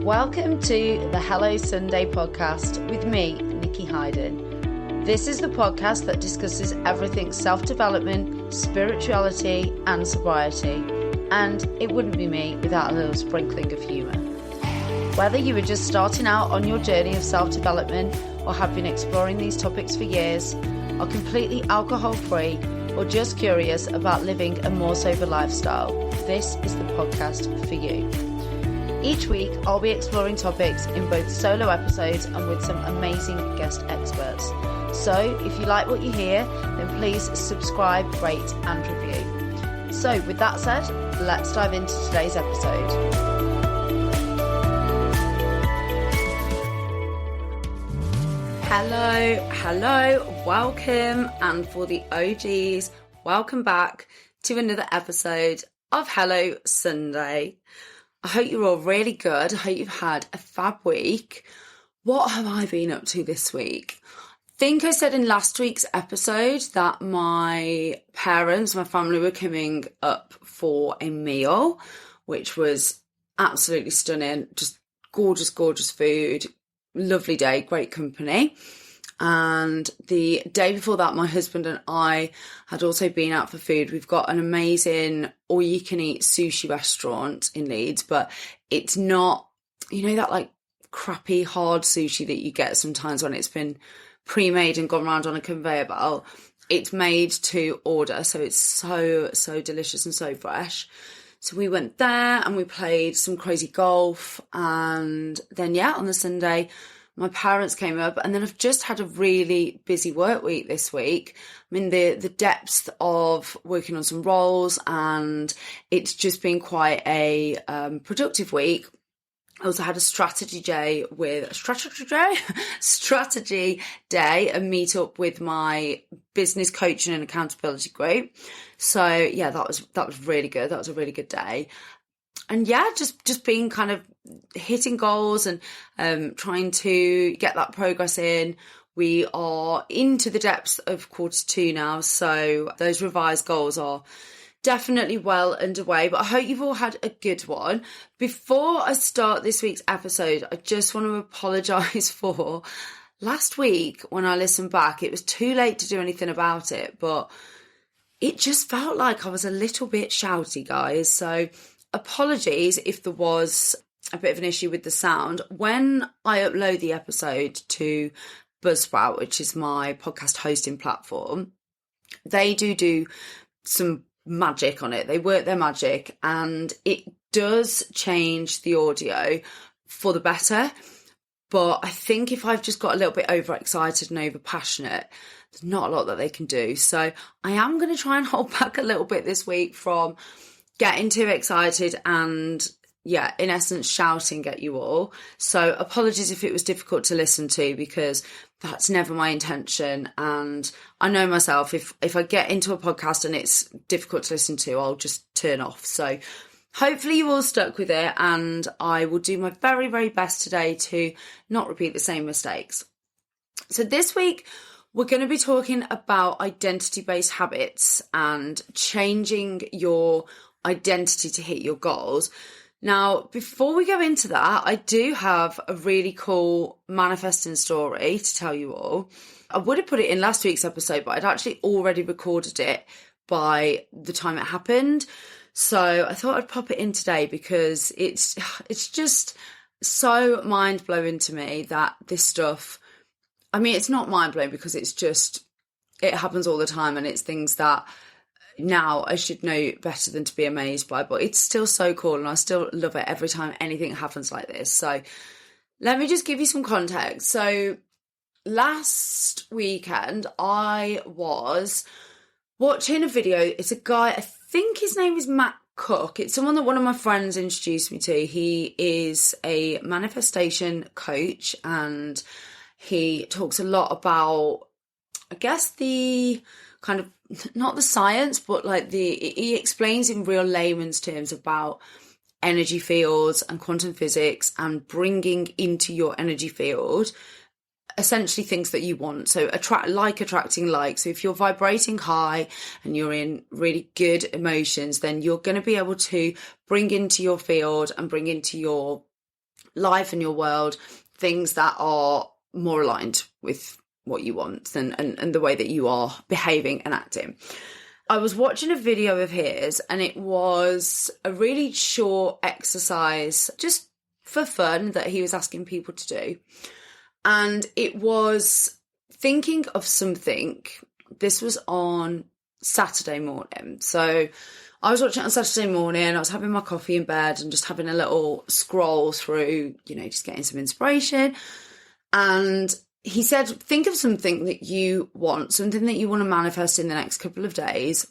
Welcome to the Hello Sunday podcast with me, Nikki Hayden. This is the podcast that discusses everything self-development, spirituality and sobriety. And it wouldn't be me without a little sprinkling of humour. Whether you are just starting out on your journey of self-development or have been exploring these topics for years, are completely alcohol-free or just curious about living a more sober lifestyle, this is the podcast for you. Each week, I'll be exploring topics in both solo episodes and with some amazing guest experts. So if you like what you hear, then please subscribe, rate and review. So with that said, let's dive into today's episode. Hello, welcome, and for the OGs, welcome back to another episode of Hello Sunday. I hope you're all really good. I hope you've had a fab week. What have I been up to this week? I think I said in last week's episode that my parents, my family were coming up for a meal, which was absolutely stunning. Just gorgeous, gorgeous food. Lovely day, great company. And the day before that, my husband and I had also been out for food. We've got an amazing all-you-can-eat sushi restaurant in Leeds, but it's not, you know, that like crappy hard sushi that you get sometimes when it's been pre-made and gone around on a conveyor belt. It's made to order, so it's so delicious and so fresh. So we went there and we played some crazy golf, and then on the Sunday my parents came up, and then I've just had a really busy work week this week. I'm in the depths of working on some roles, and it's just been quite a productive week. I also had a strategy day, a meet up with my business coaching and accountability group. So that was really good. That was a really good day. And just being kind of hitting goals and trying to get that progress in. We are into the depths of Q2 now, so those revised goals are definitely well underway, but I hope you've all had a good one. Before I start this week's episode, I just want to apologise for last week when I listened back. It was too late to do anything about it, but it just felt like I was a little bit shouty, guys. So apologies if there was a bit of an issue with the sound. When I upload the episode to Buzzsprout, which is my podcast hosting platform, they do some magic on it. They work their magic, and it does change the audio for the better. But I think if I've just got a little bit overexcited and over passionate, there's not a lot that they can do. So I am going to try and hold back a little bit this week from getting too excited and, in essence, shouting at you all. So apologies if it was difficult to listen to, because that's never my intention. And I know myself, if I get into a podcast and it's difficult to listen to, I'll just turn off. So hopefully you all stuck with it, and I will do my very, very best today to not repeat the same mistakes. So this week, we're going to be talking about identity-based habits and changing your identity to hit your goals. Now, before we go into that, I do have a really cool manifesting story to tell you all. I would have put it in last week's episode, but I'd actually already recorded it by the time it happened. So I thought I'd pop it in today because it's just so mind-blowing to me that this stuff, I mean, it's not mind-blowing because it happens all the time, and it's things that now I should know better than to be amazed by, but it's still so cool, and I still love it every time anything happens like this. So let me just give you some context. So last weekend I was watching a video. It's a guy, I think his name is Matt Cook. It's someone that one of my friends introduced me to. He is a manifestation coach, and he talks a lot about, I guess, the kind of, not the science, but like he explains in real layman's terms about energy fields and quantum physics, and bringing into your energy field essentially things that you want. So attracting like. So if you're vibrating high and you're in really good emotions, then you're going to be able to bring into your field and bring into your life and your world things that are more aligned with what you want and the way that you are behaving and acting. I was watching a video of his, and it was a really short exercise just for fun that he was asking people to do. And it was thinking of something. This was on Saturday morning. So I was watching it on Saturday morning. I was having my coffee in bed and just having a little scroll through, just getting some inspiration. And he said, think of something that you want, something that you want to manifest in the next couple of days.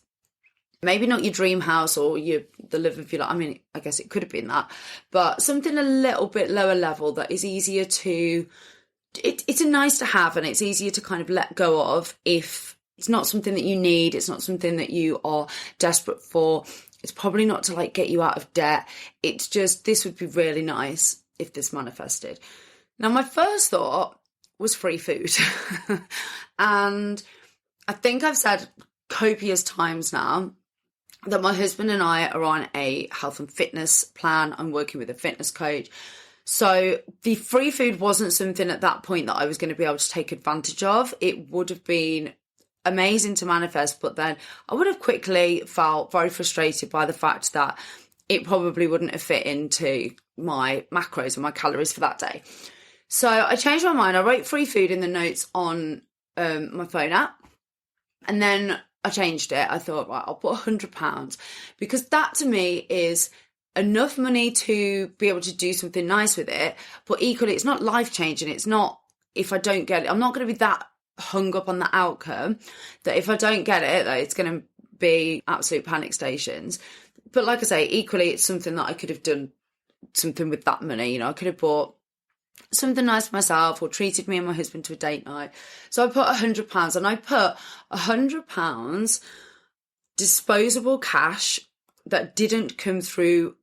Maybe not your dream house or the love of your life. I mean, I guess it could have been that, but something a little bit lower level that is easier to, it's a nice to have, and it's easier to kind of let go of if it's not something that you need. It's not something that you are desperate for. It's probably not to like get you out of debt. It's just, this would be really nice if this manifested. Now, my first thought was free food. And I think I've said copious times now that my husband and I are on a health and fitness plan. I'm working with a fitness coach. So the free food wasn't something at that point that I was going to be able to take advantage of. It would have been amazing to manifest, but then I would have quickly felt very frustrated by the fact that it probably wouldn't have fit into my macros and my calories for that day. So I changed my mind. I wrote free food in the notes on my phone app, and then I changed it. I thought, right, I'll put £100, because that to me is enough money to be able to do something nice with it. But equally, it's not life-changing. It's not, if I don't get it, I'm not going to be that hung up on the outcome that if I don't get it, that it's going to be absolute panic stations. But like I say, equally, it's something that I could have done something with that money. I could have bought something nice for myself or treated me and my husband to a date night. So I put £100, and I put £100 disposable cash that didn't come through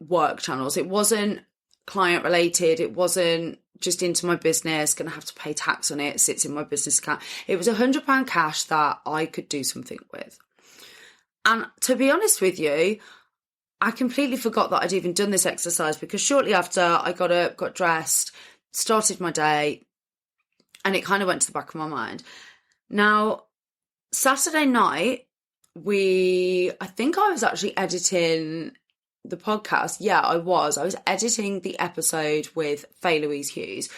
work channels. It wasn't client related. It wasn't just into my business, going to have to pay tax on it. It sits in my business account. It was £100 cash that I could do something with. And to be honest with you, I completely forgot that I'd even done this exercise, because shortly after I got up, got dressed, started my day, and it kind of went to the back of my mind. Now, Saturday night, I think I was actually editing the podcast. Yeah, I was editing the episode with Faye Louise Hughes.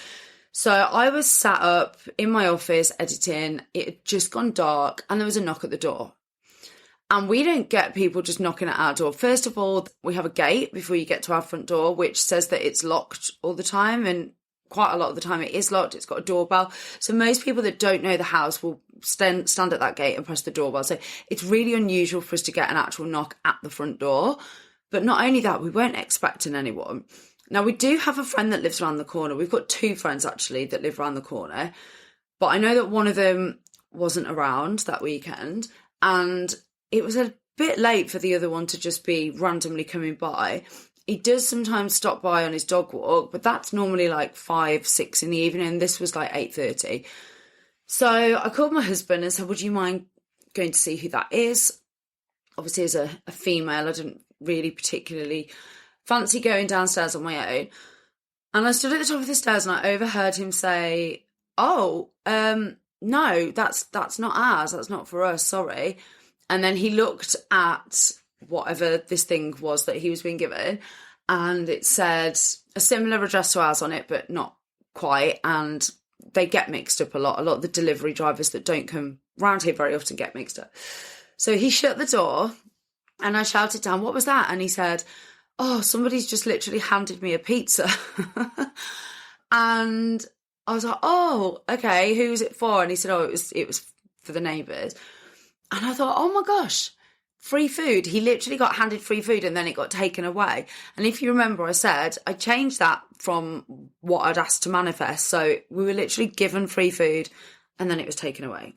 So I was sat up in my office editing. It had just gone dark, and there was a knock at the door. And we don't get people just knocking at our door. First of all, we have a gate before you get to our front door, which says that it's locked all the time. And quite a lot of the time it is locked. It's got a doorbell. So most people that don't know the house will stand at that gate and press the doorbell. So it's really unusual for us to get an actual knock at the front door. But not only that, we weren't expecting anyone. Now, we do have a friend that lives around the corner. We've got two friends, actually, that live around the corner. But I know that one of them wasn't around that weekend. And it was a bit late for the other one to just be randomly coming by. He does sometimes stop by on his dog walk, but that's normally like 5, 6 in the evening. And this was like 8:30. So I called my husband and said, would you mind going to see who that is? Obviously, as a female, I didn't really particularly fancy going downstairs on my own. And I stood at the top of the stairs and I overheard him say, no, that's not ours. That's not for us. Sorry. And then he looked at whatever this thing was that he was being given, and it said a similar address to ours on it, but not quite. And they get mixed up a lot. A lot of the delivery drivers that don't come round here very often get mixed up. So he shut the door, and I shouted down, what was that? And he said, oh, somebody's just literally handed me a pizza. And I was like, oh, okay, who's it for? And he said, oh, it was for the neighbours. And I thought, oh my gosh, free food. He literally got handed free food and then it got taken away. And if you remember, I said I changed that from what I'd asked to manifest. So we were literally given free food and then it was taken away.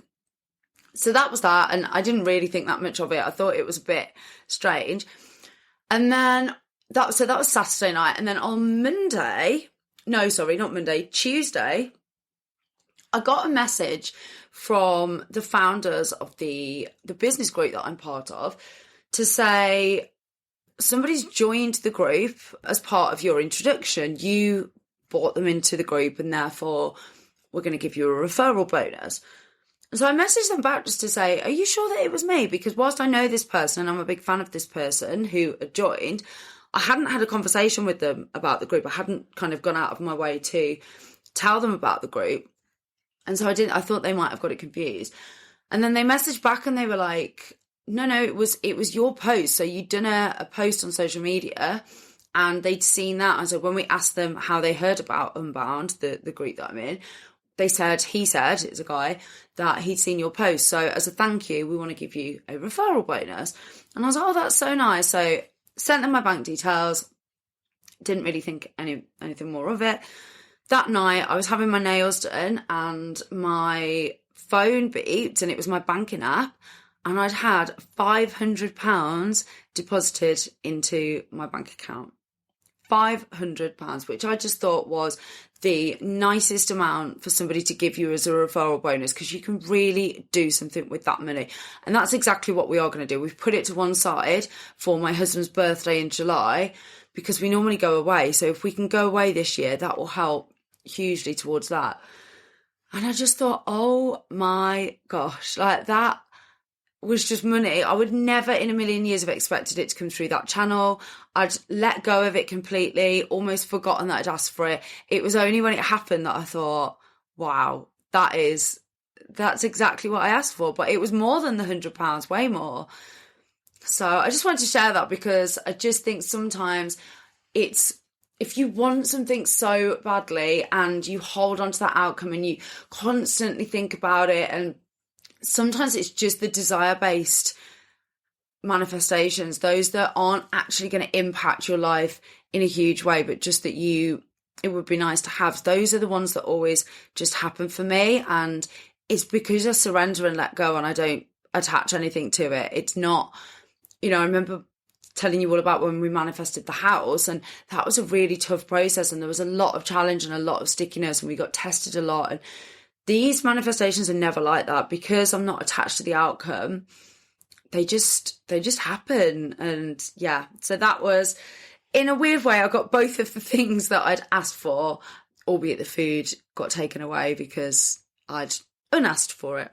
So that was that. And I didn't really think that much of it. I thought it was a bit strange. And then that was Saturday night. And then on Tuesday, I got a message from the founders of the business group that I'm part of to say, somebody's joined the group as part of your introduction. You brought them into the group, and therefore we're going to give you a referral bonus. And so I messaged them back just to say, are you sure that it was me? Because whilst I know this person and I'm a big fan of this person who had joined, I hadn't had a conversation with them about the group. I hadn't kind of gone out of my way to tell them about the group. And so I thought they might have got it confused. And then they messaged back and they were like, no, it was your post. So you'd done a post on social media and they'd seen that. And so when we asked them how they heard about Unbound, the group that I'm in, he said, it's a guy, that he'd seen your post. So as a thank you, we want to give you a referral bonus. And I was like, oh, that's so nice. So sent them my bank details. Didn't really think anything more of it. That night, I was having my nails done and my phone beeped and it was my banking app. And I'd had £500 deposited into my bank account. £500, which I just thought was the nicest amount for somebody to give you as a referral bonus, because you can really do something with that money. And that's exactly what we are going to do. We've put it to one side for my husband's birthday in July, because we normally go away. So if we can go away this year, that will help hugely towards that. And I just thought, oh my gosh, like that was just money. I would never in a million years have expected it to come through that channel. I'd let go of it completely, almost forgotten that I'd asked for it. It was only when it happened that I thought, wow, that's exactly what I asked for. But it was more than the £100, way more. So I just wanted to share that, because I just think sometimes if you want something so badly and you hold on to that outcome and you constantly think about it, and sometimes it's just the desire-based manifestations, those that aren't actually going to impact your life in a huge way, but just that it would be nice to have. Those are the ones that always just happen for me. And it's because I surrender and let go and I don't attach anything to it. It's not, I remember telling you all about when we manifested the house, and that was a really tough process. And there was a lot of challenge and a lot of stickiness, and we got tested a lot. And these manifestations are never like that, because I'm not attached to the outcome. They just happen. And yeah, so that was, in a weird way, I got both of the things that I'd asked for, albeit the food got taken away because I'd unasked for it.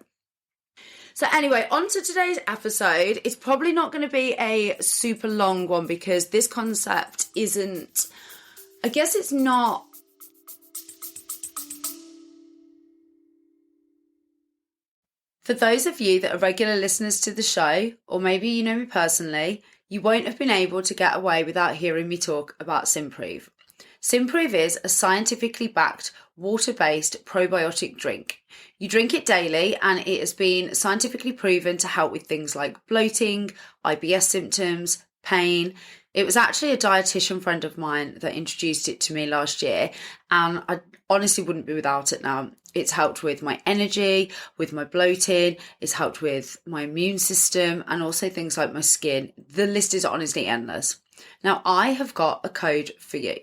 So anyway, on to today's episode. It's probably not going to be a super long one, because this concept isn't, I guess it's not, for those of you that are regular listeners to the show, or maybe you know me personally, you won't have been able to get away without hearing me talk about Simprove. Simprove is a scientifically backed, water-based probiotic drink. You drink it daily, and it has been scientifically proven to help with things like bloating, IBS symptoms, pain. It was actually a dietitian friend of mine that introduced it to me last year, and I honestly wouldn't be without it now. It's helped with my energy, with my bloating, it's helped with my immune system, and also things like my skin. The list is honestly endless. Now, I have got a code for you.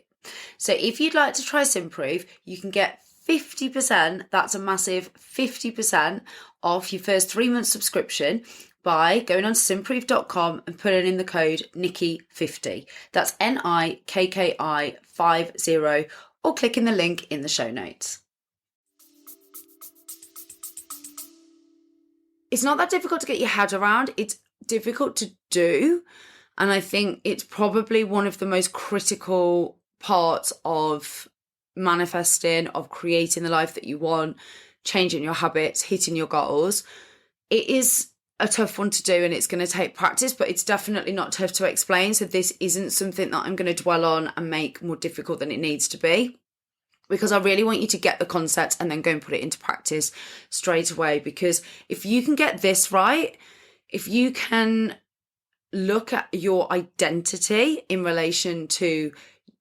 So if you'd like to try Simprove, you can get 50%, that's a massive 50% off your first 3-month subscription by going on to simprove.com and putting in the code Nikki50. That's NIKKI50, or clicking the link in the show notes. It's not that difficult to get your head around. It's difficult to do. And I think it's probably one of the most critical parts of manifesting, of creating the life that you want, changing your habits, hitting your goals. It is a tough one to do, and it's going to take practice, but it's definitely not tough to explain. So this isn't something that I'm going to dwell on and make more difficult than it needs to be, because I really want you to get the concept and then go and put it into practice straight away. Because if you can get this right, if you can look at your identity in relation to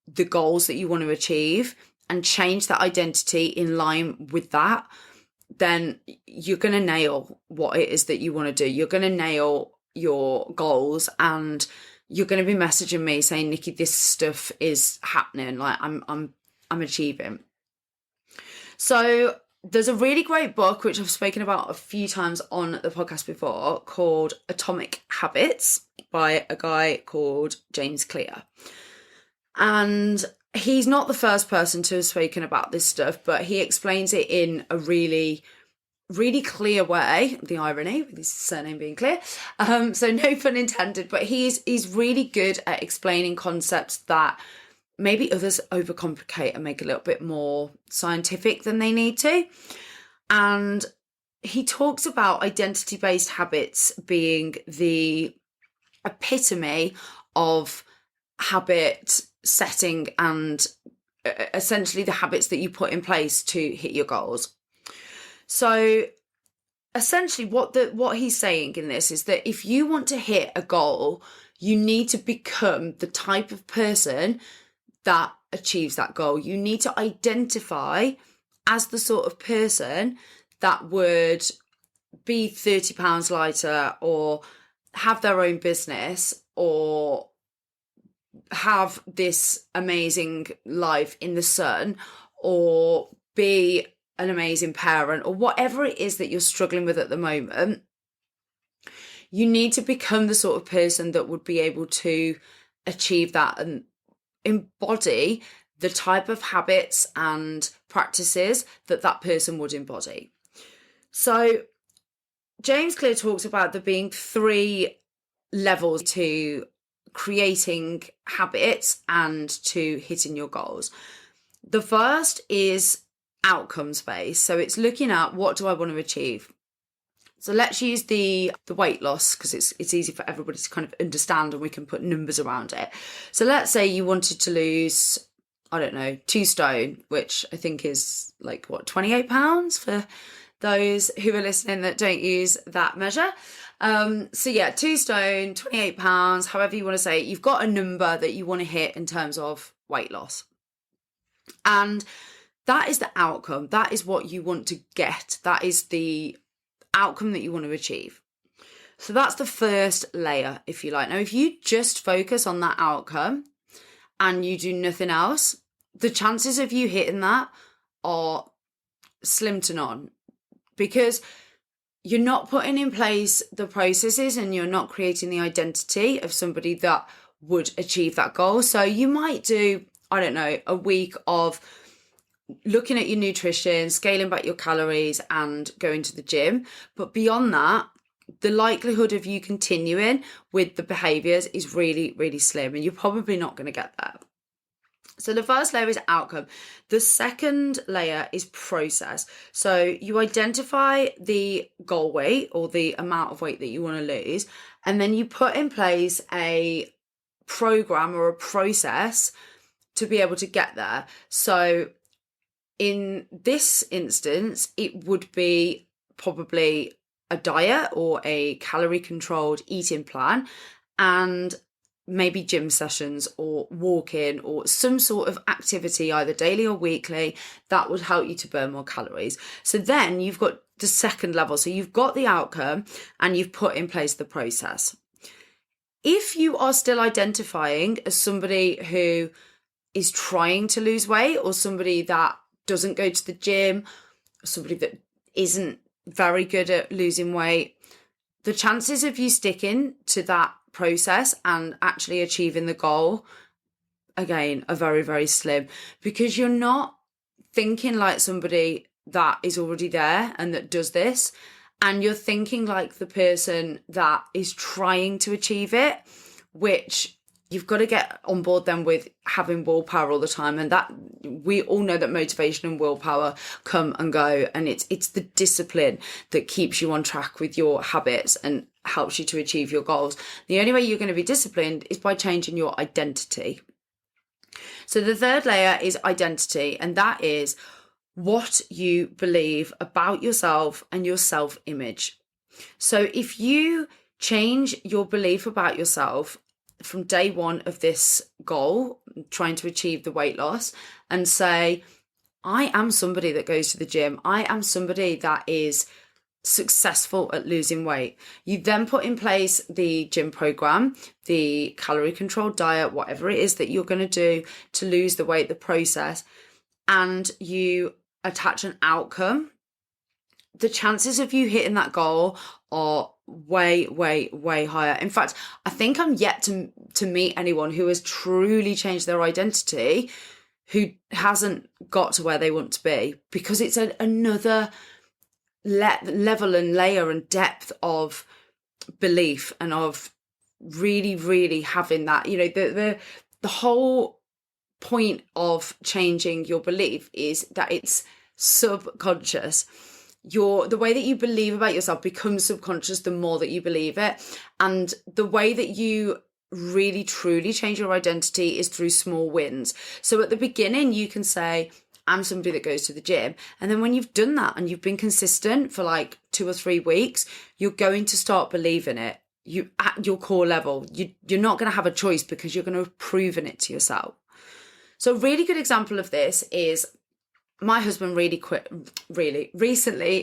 the goals that you want to achieve and change that identity in line with that, then you're going to nail what it is that you want to do. You're going to nail your goals, and you're going to be messaging me saying, Nikki, this stuff is happening. Like I'm achieving. So there's a really great book, which I've spoken about a few times on the podcast before, called Atomic Habits by a guy called James Clear. And he's not the first person to have spoken about this stuff, but he explains it in a really, really clear way. The irony with his surname being Clear. So no pun intended, but he's really good at explaining concepts that maybe others overcomplicate and make a little bit more scientific than they need to. And he talks about identity-based habits being the epitome of habit setting and essentially the habits that you put in place to hit your goals. So essentially what he's saying in this is that if you want to hit a goal, you need to become the type of person that achieves that goal. You need to identify as the sort of person that would be 30 pounds lighter, or have their own business, or have this amazing life in the sun, or be an amazing parent, or whatever it is that you're struggling with at the moment. You need to become the sort of person that would be able to achieve that and embody the type of habits and practices that that person would embody. So James Clear talks about there being 3 levels to creating habits and to hitting your goals. The first is outcomes based. So it's looking at, what do I want to achieve? So let's use the weight loss, because it's easy for everybody to kind of understand and we can put numbers around it. So let's say you wanted to lose, I don't know, 2 stone, which I think is like, 28 pounds for those who are listening that don't use that measure. So yeah, 2 stone, 28 pounds, however you want to say it. You've got a number that you want to hit in terms of weight loss. And that is the outcome. That is what you want to get. That is the outcome that you want to achieve. So that's the first layer, if you like. Now, if you just focus on that outcome and you do nothing else, the chances of you hitting that are slim to none, because you're not putting in place the processes and you're not creating the identity of somebody that would achieve that goal. So you might do, I don't know, a week of looking at your nutrition, scaling back your calories and going to the gym. But beyond that, the likelihood of you continuing with the behaviors is really, really slim, and you're probably not going to get there. So the first layer is outcome. The second layer is process. So you identify the goal weight or the amount of weight that you want to lose, and then you put in place a program or a process to be able to get there. So in this instance, it would be probably a diet or a calorie controlled eating plan, and maybe gym sessions or walking or some sort of activity, either daily or weekly, that would help you to burn more calories. So then you've got the second level. So you've got the outcome and you've put in place the process. If you are still identifying as somebody who is trying to lose weight, or somebody that doesn't go to the gym, or somebody that isn't very good at losing weight, the chances of you sticking to that process and actually achieving the goal, again, are very, very slim, because you're not thinking like somebody that is already there and that does this, and you're thinking like the person that is trying to achieve it, which you've got to get on board then with having willpower all the time. And that, we all know that motivation and willpower come and go, and it's the discipline that keeps you on track with your habits and helps you to achieve your goals. The only way you're going to be disciplined is by changing your identity. So the third layer is identity, and that is what you believe about yourself and your self-image. So if you change your belief about yourself from day one of this goal, trying to achieve the weight loss, and say, I am somebody that goes to the gym, I am somebody that is successful at losing weight. You then put in place the gym program, the calorie controlled diet, whatever it is that you're going to do to lose the weight, the process, and you attach an outcome the chances of you hitting that goal are way, way, way higher. In fact, I think I'm yet to meet anyone who has truly changed their identity who hasn't got to where they want to be, because it's another level and layer and depth of belief and of really, really having that, the whole point of changing your belief is that it's subconscious. The way that you believe about yourself becomes subconscious the more that you believe it. And the way that you really truly change your identity is through small wins. So at the beginning, you can say, I'm somebody that goes to the gym. And then when you've done that and you've been consistent for like 2 or 3 weeks, you're going to start believing it. You at your core level, you're not going to have a choice, because you're going to have proven it to yourself. So a really good example of this is my husband recently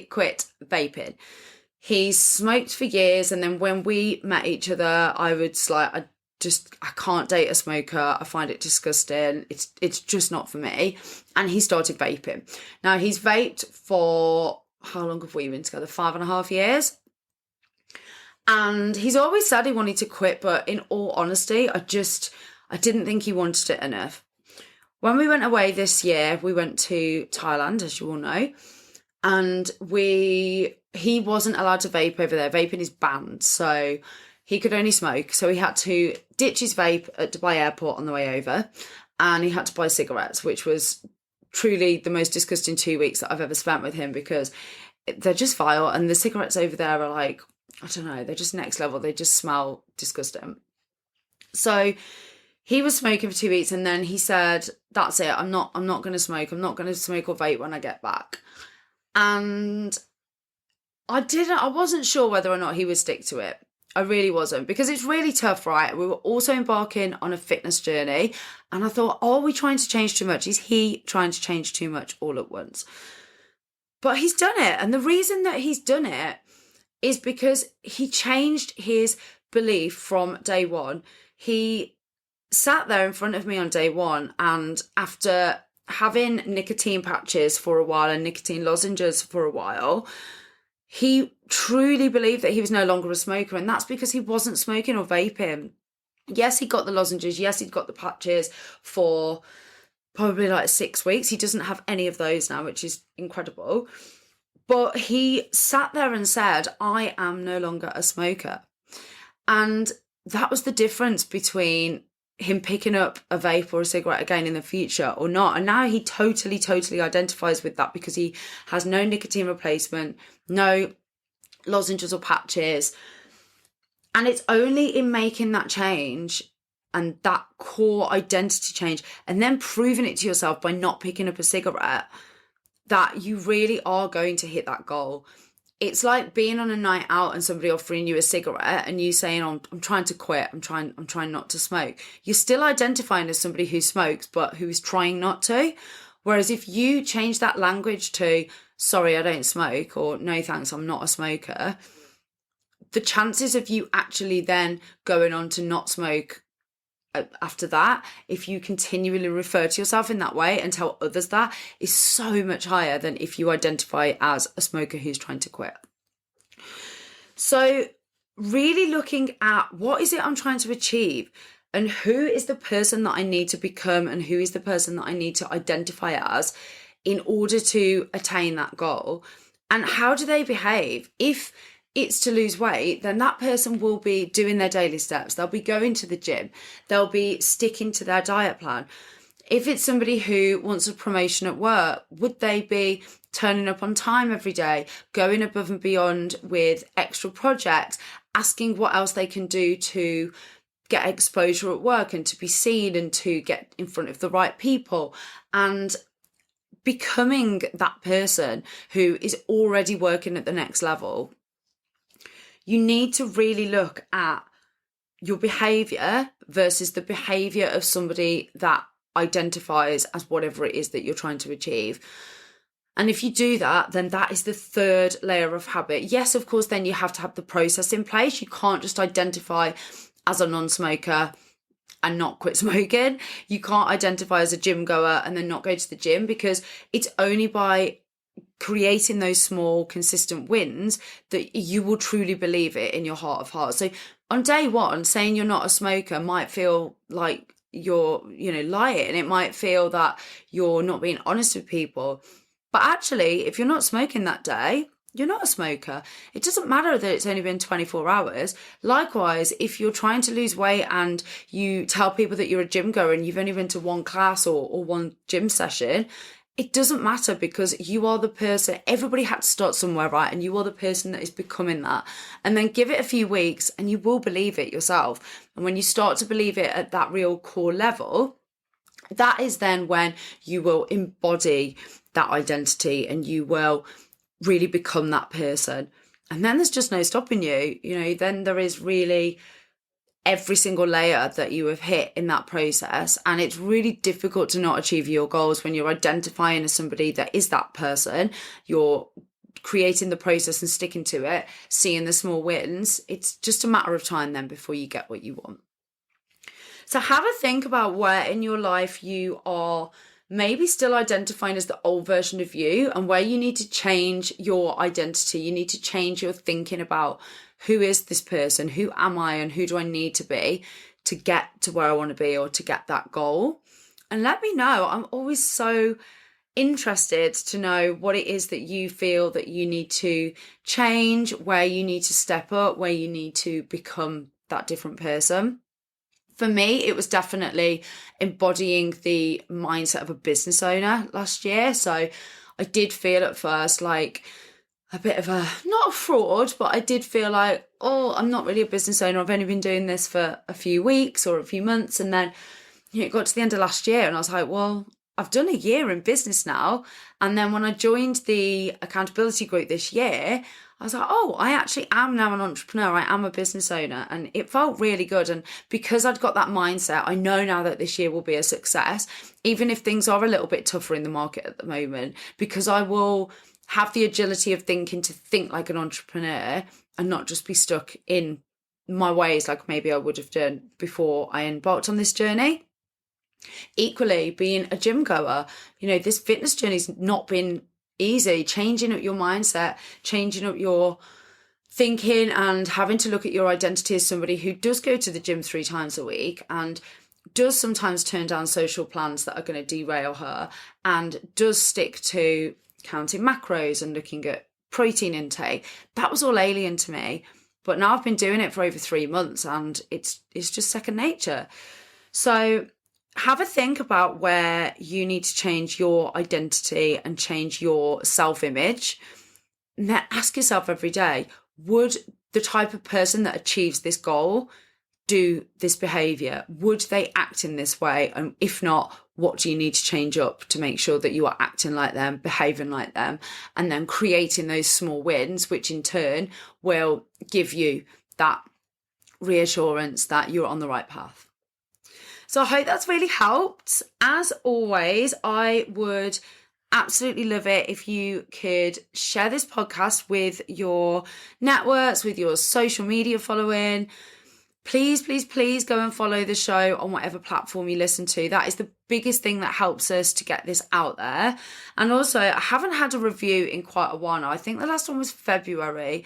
quit vaping. He smoked for years, and then when we met each other, I can't date a smoker. I find it disgusting. It's just not for me. And he started vaping. Now, he's vaped for, how long have we been together? 5.5 years. And he's always said he wanted to quit, but in all honesty, I didn't think he wanted it enough. When we went away this year, we went to Thailand, as you all know, and he wasn't allowed to vape over there. Vaping is banned, so he could only smoke. So he had to ditch his vape at Dubai Airport on the way over, and he had to buy cigarettes, which was truly the most disgusting 2 weeks that I've ever spent with him, because they're just vile, and the cigarettes over there are like, I don't know, they're just next level. They just smell disgusting. So he was smoking for 2 weeks, and then he said, that's it, I'm not going to smoke. I'm not going to smoke or vape when I get back. And I wasn't sure whether or not he would stick to it. I really wasn't, because it's really tough, right? We were also embarking on a fitness journey, and I thought, are we trying to change too much? Is he trying to change too much all at once? But he's done it. And the reason that he's done it is because he changed his belief from day one. He sat there in front of me on day one, and after having nicotine patches for a while and nicotine lozenges for a while, he truly believed that he was no longer a smoker, and that's because he wasn't smoking or vaping. Yes, he got the lozenges. Yes, he'd got the patches for probably like 6 weeks. He doesn't have any of those now, which is incredible. But he sat there and said, I am no longer a smoker. And that was the difference between him picking up a vape or a cigarette again in the future or not. And now he totally identifies with that, because he has no nicotine replacement, no lozenges or patches. And it's only in making that change and that core identity change, and then proving it to yourself by not picking up a cigarette, that you really are going to hit that goal. It's like being on a night out and somebody offering you a cigarette and you saying, I'm trying to quit. I'm trying not to smoke. You're still identifying as somebody who smokes, but who is trying not to. Whereas if you change that language to, sorry, I don't smoke, or no thanks, I'm not a smoker, the chances of you actually then going on to not smoke after that, if you continually refer to yourself in that way and tell others that, is so much higher than if you identify as a smoker who's trying to quit. So really looking at what is it I'm trying to achieve, and who is the person that I need to become, and who is the person that I need to identify as in order to attain that goal, and how do they behave. If it's to lose weight, then that person will be doing their daily steps. They'll be going to the gym. They'll be sticking to their diet plan. If it's somebody who wants a promotion at work, would they be turning up on time every day, going above and beyond with extra projects, asking what else they can do to get exposure at work and to be seen and to get in front of the right people, and becoming that person who is already working at the next level? You need to really look at your behaviour versus the behaviour of somebody that identifies as whatever it is that you're trying to achieve. And if you do that, then that is the third layer of habit. Yes, of course, then you have to have the process in place. You can't just identify as a non-smoker and not quit smoking. You can't identify as a gym goer and then not go to the gym, because it's only by creating those small consistent wins that you will truly believe it in your heart of hearts. So on day one, saying you're not a smoker might feel like you're, lying. It might feel that you're not being honest with people. But actually, if you're not smoking that day, you're not a smoker. It doesn't matter that it's only been 24 hours. Likewise, if you're trying to lose weight and you tell people that you're a gym goer and you've only been to one class or one gym session, it doesn't matter, because you are the person. Everybody had to start somewhere, right? And you are the person that is becoming that. And then give it a few weeks and you will believe it yourself. And when you start to believe it at that real core level, that is then when you will embody that identity and you will really become that person. And then there's just no stopping you. Then there is really every single layer that you have hit in that process. And it's really difficult to not achieve your goals when you're identifying as somebody that is that person. You're creating the process and sticking to it, seeing the small wins. It's just a matter of time then before you get what you want. So have a think about where in your life you are maybe still identifying as the old version of you, and where you need to change your identity. You need to change your thinking about, who is this person? Who am I? And who do I need to be to get to where I want to be or to get that goal? And let me know. I'm always so interested to know what it is that you feel that you need to change, where you need to step up, where you need to become that different person. For me, it was definitely embodying the mindset of a business owner last year. So I did feel at first like a bit of not a fraud, but I did feel like, I'm not really a business owner. I've only been doing this for a few weeks or a few months. And then, it got to the end of last year and I was like, well, I've done a year in business now. And then when I joined the accountability group this year, I was like, I actually am now an entrepreneur. I am a business owner. And it felt really good. And because I'd got that mindset, I know now that this year will be a success, even if things are a little bit tougher in the market at the moment, because I will have the agility of thinking to think like an entrepreneur and not just be stuck in my ways like maybe I would have done before I embarked on this journey. Equally, being a gym goer, this fitness journey's not been easy. Changing up your mindset, changing up your thinking, and having to look at your identity as somebody who does go to the gym 3 times a week and does sometimes turn down social plans that are going to derail her, and does stick to counting macros and looking at protein intake. That was all alien to me. But now I've been doing it for over 3 months and it's just second nature. So have a think about where you need to change your identity and change your self-image. And then ask yourself every day, would the type of person that achieves this goal do this behavior? Would they act in this way? And if not, what do you need to change up to make sure that you are acting like them, behaving like them, and then creating those small wins, which in turn will give you that reassurance that you're on the right path. So I hope that's really helped. As always, I would absolutely love it if you could share this podcast with your networks, with your social media following. Please, please, please go and follow the show on whatever platform you listen to. That is the biggest thing that helps us to get this out there. And also, I haven't had a review in quite a while now. I think the last one was February,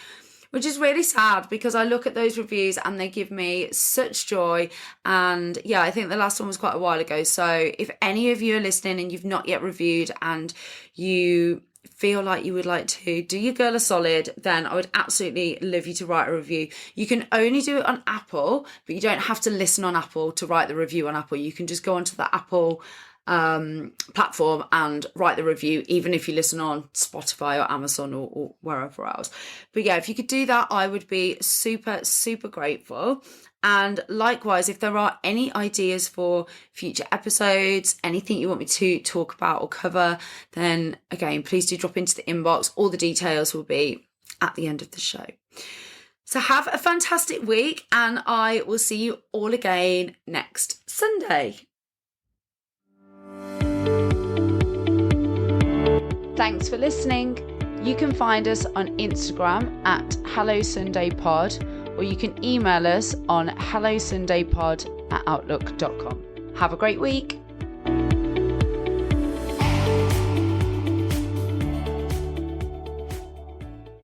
which is really sad because I look at those reviews and they give me such joy. And yeah, I think the last one was quite a while ago. So if any of you are listening and you've not yet reviewed and you feel like you would like to do your girl a solid, then I would absolutely love you to write a review. You can only do it on Apple, but you don't have to listen on Apple to write the review on Apple. You can just go onto the Apple platform and write the review, even if you listen on Spotify or Amazon or wherever else. But yeah, if you could do that, I would be super, super grateful. And likewise, if there are any ideas for future episodes, anything you want me to talk about or cover, then again, please do drop into the inbox. All the details will be at the end of the show. So have a fantastic week and I will see you all again next Sunday. Thanks for listening. You can find us on Instagram at HelloSundayPod, or you can email us on hellosundaypod@outlook.com. Have a great week.